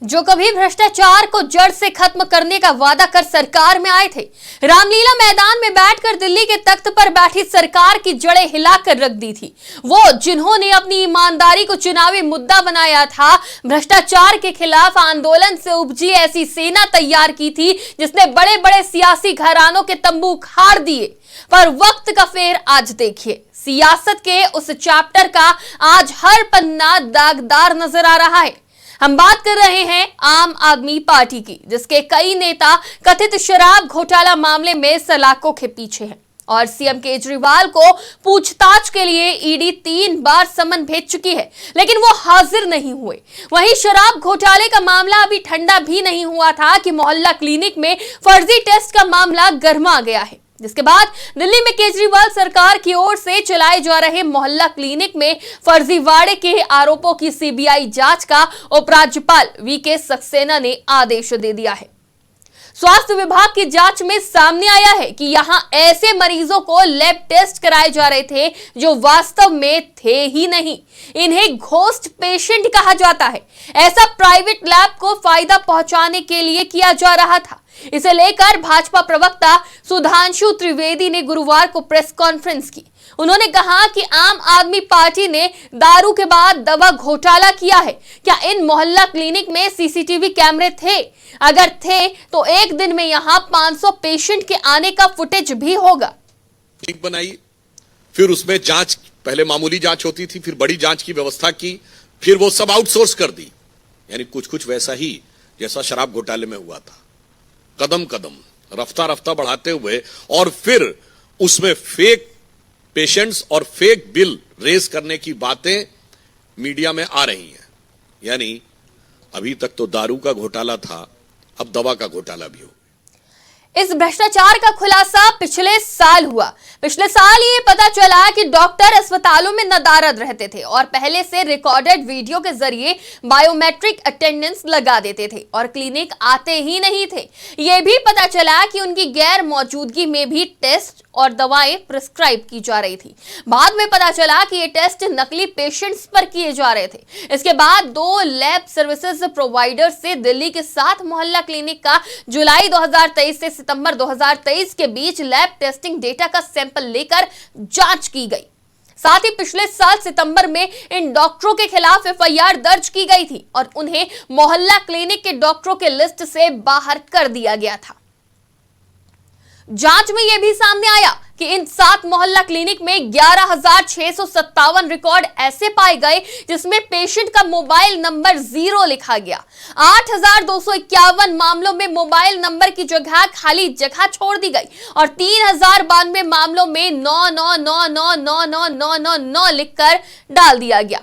जो कभी भ्रष्टाचार को जड़ से खत्म करने का वादा कर सरकार में आए थे, रामलीला मैदान में बैठकर दिल्ली के तख्त पर बैठी सरकार की जड़ें हिलाकर रख दी थी। वो जिन्होंने अपनी ईमानदारी को चुनावी मुद्दा बनाया था, भ्रष्टाचार के खिलाफ आंदोलन से उपजी ऐसी सेना तैयार की थी जिसने बड़े बड़े सियासी घरानों के तंबू उखाड़ दिए। पर वक्त का फेर आज देखिए, सियासत के उस चैप्टर का आज हर पन्ना दागदार नजर आ रहा है। हम बात कर रहे हैं आम आदमी पार्टी की, जिसके कई नेता कथित शराब घोटाला मामले में सलाखों के पीछे हैं और सीएम केजरीवाल को पूछताछ के लिए ईडी 3 बार समन भेज चुकी है, लेकिन वो हाजिर नहीं हुए। वहीं शराब घोटाले का मामला अभी ठंडा भी नहीं हुआ था कि मोहल्ला क्लिनिक में फर्जी टेस्ट का मामला गर्मा गया है, जिसके बाद दिल्ली में केजरीवाल सरकार की ओर से चलाए जा रहे मोहल्ला क्लिनिक में फर्जीवाड़े के आरोपों की सीबीआई जांच का उपराज्यपाल वीके सक्सेना ने आदेश दे दिया है। स्वास्थ्य विभाग की जांच में सामने आया है कि यहां ऐसे मरीजों को लैब टेस्ट कराए जा रहे थे जो वास्तव में थे ही नहीं। इन्हें घोस्ट पेशेंट कहा जाता है। ऐसा प्राइवेट लैब को फायदा पहुंचाने के लिए किया जा रहा था। इसे लेकर भाजपा प्रवक्ता सुधांशु त्रिवेदी ने गुरुवार को प्रेस कॉन्फ्रेंस की। उन्होंने कहा कि आम आदमी पार्टी ने दारू के बाद दवा घोटाला किया है। क्या इन मोहल्ला क्लिनिक में सीसीटीवी कैमरे थे? अगर थे तो एक दिन में यहां 500 पेशेंट के आने का फुटेज भी होगा। बनाई, फिर उसमें जांच, पहले मामूली जांच होती थी, फिर बड़ी जांच की व्यवस्था की, फिर वो सब आउटसोर्स कर दी। यानी कुछ वैसा ही जैसा शराब घोटाले में हुआ था। कदम कदम रफ्ता रफ्ता बढ़ाते हुए और फिर उसमें फेक पेशेंट्स और फेक बिल रेज करने की बातें मीडिया में आ रही हैं। यानी अभी तक तो दारू का घोटाला था, अब दवा का घोटाला भी हो। इस भ्रष्टाचार का खुलासा पिछले साल हुआ। पिछले साल ये पता चला कि डॉक्टर अस्पतालों में नदारद रहते थे और पहले से रिकॉर्डेड वीडियो के जरिए बायोमेट्रिक अटेंडेंस लगा देते थे और क्लिनिक आते ही नहीं थे। ये भी पता चला कि उनकी गैर मौजूदगी में भी टेस्ट और दवाएं प्रिस्क्राइब की जा रही थी। बाद में पता चला कि ये टेस्ट नकली पेशेंट्स पर किए जा रहे थे। इसके बाद 2 लैब सर्विसेज प्रोवाइडर से दिल्ली के 7 मोहल्ला क्लिनिक का जुलाई 2023 से सितंबर 2023 के बीच लैब टेस्टिंग डेटा का सैंपल लेकर जांच की गई। साथ ही पिछले साल सितंबर में इन डॉक्टरों के खिलाफ एफआईआर दर्ज की गई थी और उन्हें मोहल्ला क्लिनिक के डॉक्टरों के लिस्ट से बाहर कर दिया गया था। जांच में यह भी सामने आया कि इन 7 मोहल्ला क्लिनिक में 11,657 रिकॉर्ड ऐसे पाए गए जिसमें पेशेंट का मोबाइल नंबर 0 लिखा गया। 8,251 मामलों में मोबाइल नंबर की जगह खाली जगह छोड़ दी गई और 3,092 मामलों में 999999999 लिखकर डाल दिया गया।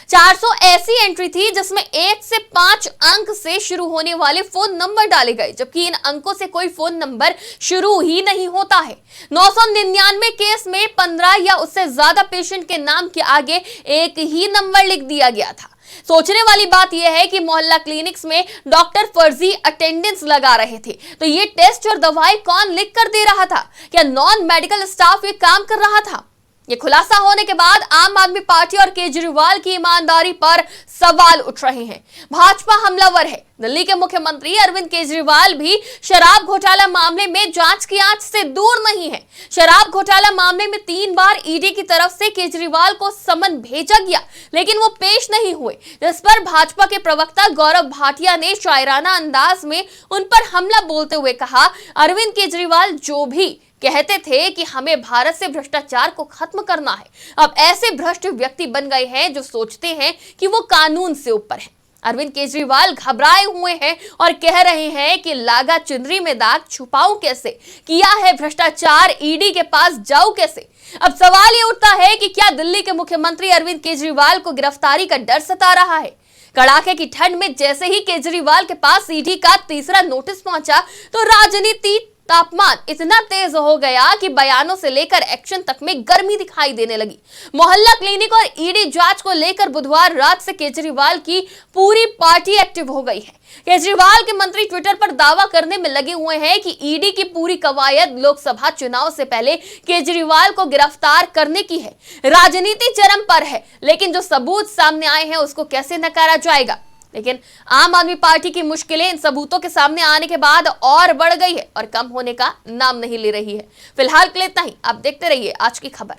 400 ऐसी एंट्री थी जिसमें 1 से 5 अंक से शुरू होने वाले फोन नंबर डाले गए, जबकि इन अंकों से कोई फोन नंबर शुरू ही नहीं होता है। 999 केस में 15 या उससे ज्यादा पेशेंट के नाम के आगे एक ही नंबर लिख दिया गया था। सोचने वाली बात यह है कि मोहल्ला क्लिनिक्स में डॉक्टर फर्जी अटेंडेंस लगा रहे थे, तो ये टेस्ट और दवाएं कौन लिख कर दे रहा था? क्या नॉन मेडिकल स्टाफ ये काम कर रहा था? ये खुलासा होने के बाद आम आदमी पार्टी और केजरीवाल की ईमानदारी पर सवाल उठ रहे हैं। भाजपा हमलावर है। दिल्ली के मुख्यमंत्री अरविंद केजरीवाल भी शराब घोटाला मामले में जांच की आंच से दूर नहीं है। शराब घोटाला मामले में 3 बार ईडी की तरफ से केजरीवाल को समन भेजा गया, लेकिन वो पेश नहीं हुए, जिस पर भाजपा के प्रवक्ता गौरव भाटिया ने शायराना अंदाज में उन पर हमला बोलते हुए कहा, अरविंद केजरीवाल जो भी कहते थे कि हमें भारत से भ्रष्टाचार को खत्म करना है, अब ऐसे भ्रष्ट व्यक्ति बन गए हैं जो सोचते हैं कि वो कानून से ऊपर है। अरविंद केजरीवाल घबराए हुए हैं और कह रहे हैं कि लागा चुनरी में दाग छुपाऊं कैसे, किया है भ्रष्टाचार ईडी के पास जाऊं कैसे। अब सवाल ये उठता है कि क्या दिल्ली के मुख्यमंत्री अरविंद केजरीवाल को गिरफ्तारी का डर सता रहा है? कड़ाके की ठंड में जैसे ही केजरीवाल के पास ईडी का तीसरा नोटिस पहुंचा तो राजनीति तापमान इतना तेज हो गया कि बयानों से लेकर एक्शन तक में गर्मी दिखाई देने लगी। मोहल्ला क्लिनिक और ईडी जांच को लेकर बुधवार रात से केजरीवाल की पूरी पार्टी एक्टिव हो गई है। केजरीवाल के मंत्री ट्विटर पर दावा करने में लगे हुए हैं कि ईडी की पूरी कवायद लोकसभा चुनाव से पहले केजरीवाल को गिरफ्तार करने की है। राजनीति चरम पर है, लेकिन जो सबूत सामने आए हैं उसको कैसे नकारा जाएगा? लेकिन आम आदमी पार्टी की मुश्किलें इन सबूतों के सामने आने के बाद और बढ़ गई है और कम होने का नाम नहीं ले रही है। फिलहाल के लिए इतना ही। आप देखते रहिए आज की खबर।